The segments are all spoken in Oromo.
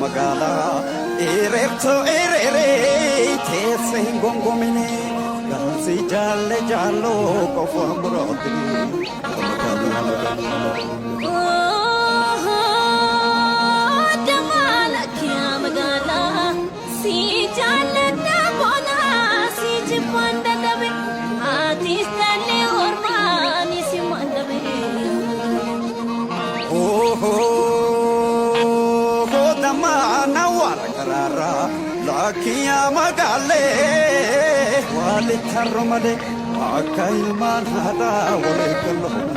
magala Erecto erere Tese gongomine Gansi jalle jallo Kofo broti Damala kya magala Si jalle na bona Si jipanda dabe Atis tale ormani si mandabe Damana warakarara Lakia magale Wali karomade Akai manada Wale kalomade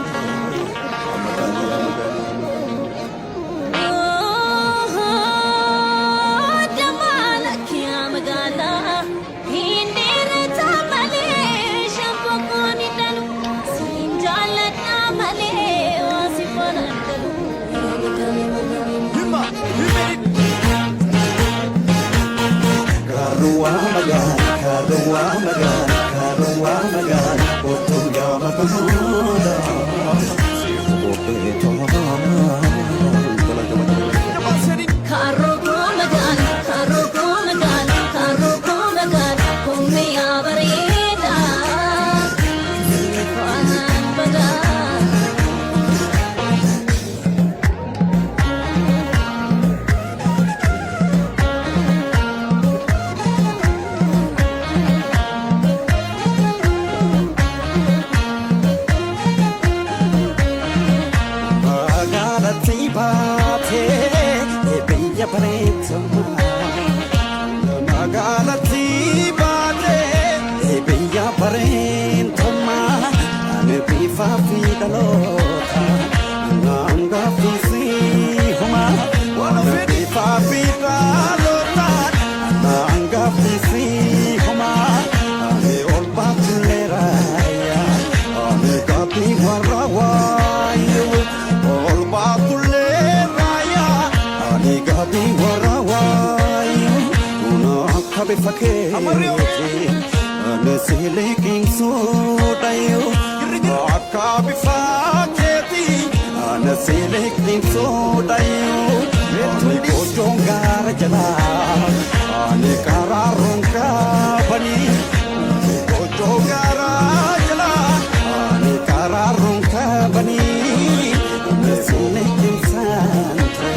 Karua magan, otu yama kamuda. Magalati bade ebiya parentoma anebi fafi dalota nanga fisi huma anebi fafi dalota nanga fisi huma ane olpa tuleraya ane kapi warawayo olpa tuleraya ane kapi warawayo Kabe fakir, ane seleking sodayo. Kabe fakir, ane seleking sodayo. Ane kojonggar jala, ane kararong kabani. Ane kojonggar jala, ane kararong kabani. Ane seleking santre,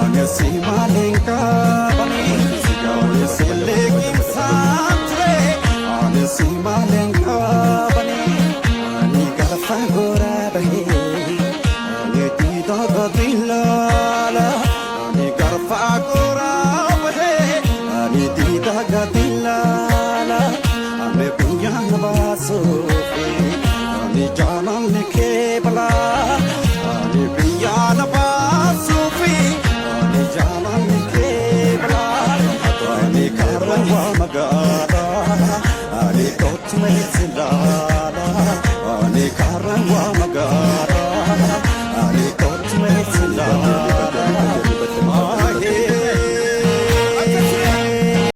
ane simaling kabani. Seleking santre, ane simaling kabani, ane garfagora bahe, ane tida gadilala, ane garfagora bahe, ane tida gadilala, ane bunyan basofe, ane jalan nekebala, ane bunyan basofe, ane jalan nekebala. Karwa magala, ani kotme zindala, ani karwa